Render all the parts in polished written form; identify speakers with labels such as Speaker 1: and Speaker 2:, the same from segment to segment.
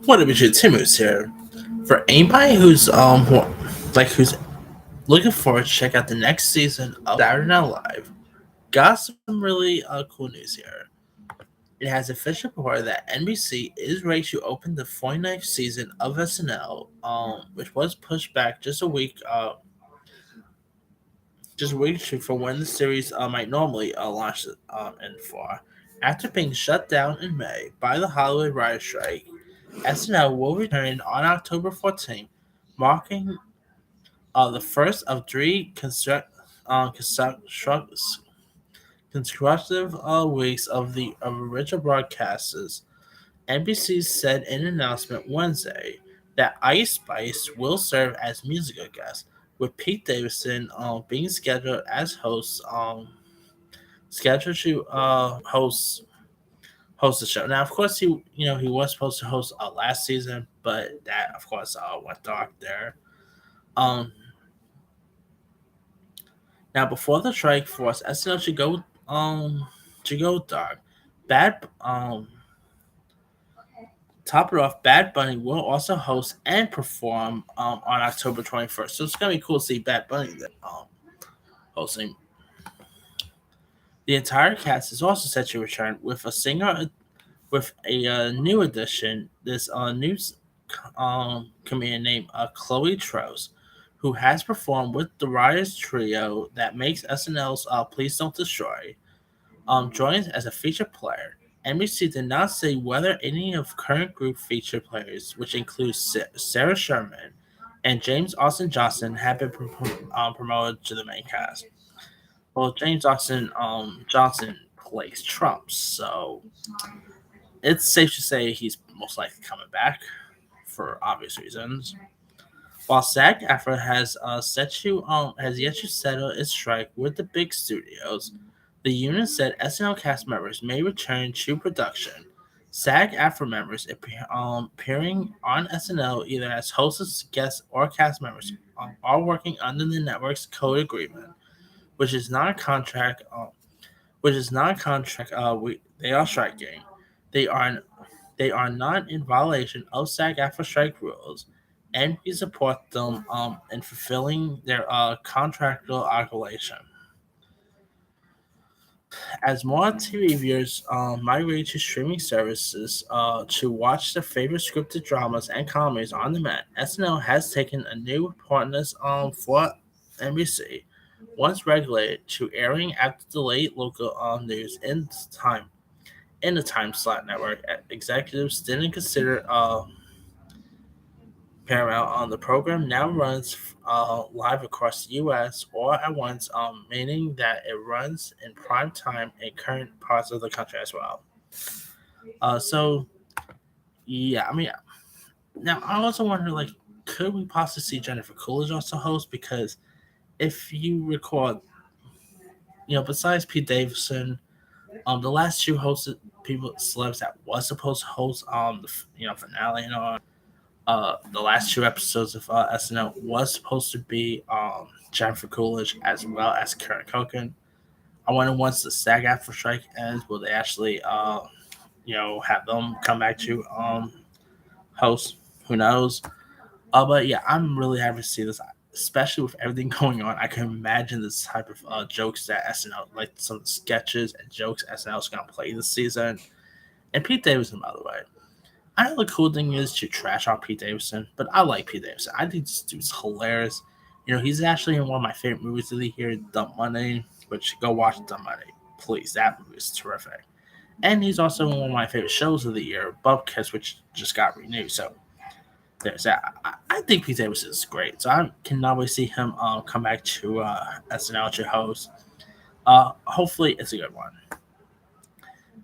Speaker 1: What up, it's Timus here. For anybody who's looking forward to check out the next season of Saturday Night Live, got some really cool news here. It has officially reported that NBC is ready to open the 49th season of SNL, which was pushed back just a week or two for when the series might normally launch in for. After being shut down in May by the Hollywood writer strike, SNL will return on October 14th, marking the first of three consecutive weeks of original broadcasts. NBC said in an announcement Wednesday that Ice Spice will serve as musical guest, with Pete Davidson being scheduled to host the show. Now, of course, he was supposed to host last season, but that of course went dark there. Um, Now, before the strike forced SNL to go dark, Bad top it off. Bad Bunny will also host and perform on October 21st. So it's gonna be cool to see Bad Bunny there, hosting. The entire cast is also set to return with a new addition. This new comedian named Chloe Trost, who has performed with the Riders trio that makes SNL's Please Don't Destroy, joins as a featured player. NBC did not say whether any of current group featured players, which includes Sarah Sherman and James Austin Johnson, have been promoted to the main cast. Well, James Austin Johnson plays Trump, so it's safe to say he's most likely coming back for obvious reasons. While SAG-AFTRA has yet to settle its strike with the big studios, the union said SNL cast members may return to production. SAG-AFTRA members appearing on SNL either as hosts, guests, or cast members are working under the network's code agreement, which is not a contract. They are striking. They are they are not in violation of SAG-AFTRA strike rules, and we support them in fulfilling their contractual obligation. As more TV viewers migrate to streaming services to watch their favorite scripted dramas and comedies on demand, SNL has taken a new importance for NBC, once regulated to airing after the late local news in the time slot network. Executives didn't consider Paramount on the program now runs live across the U.S. all at once, meaning that it runs in prime time in current parts of the country as well. So yeah, I mean, now I also wonder, like, could we possibly see Jennifer Coolidge also host? Because if you recall, besides Pete Davidson, the last two hosted people celebs that was supposed to host finale and all. The last two episodes of SNL was supposed to be Jennifer Coolidge as well as Karen Culkin. I wonder, once the SAG-AFTRA strike ends, will they actually have them come back to host? Who knows? But yeah, I'm really happy to see this, especially with everything going on. I can imagine this type of jokes that SNL, like some sketches and jokes SNL is going to play this season. And Pete Davidson, by the way. I know the cool thing is to trash on Pete Davidson, but I like Pete Davidson. I think this dude's hilarious. He's actually in one of my favorite movies of the year, Dumb Money, which go watch Dumb Money. Please, that movie is terrific. And he's also in one of my favorite shows of the year, Bubcast, which just got renewed. So there's that. I think Pete Davidson is great. So I cannot wait to see him come back to SNL to host. Hopefully it's a good one.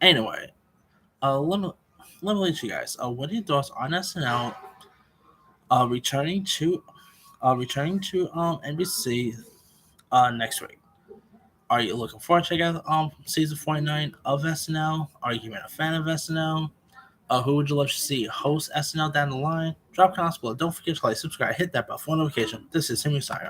Speaker 1: Anyway, let me let you guys. What are your thoughts on SNL uh, returning to returning to NBC next week? Are you looking forward to checking out season 49 of SNL? Are you even a fan of SNL? Who would you love to see host SNL down the line? Drop comments below. Don't forget to like, subscribe, hit that bell for notification. This is Timmy Sign.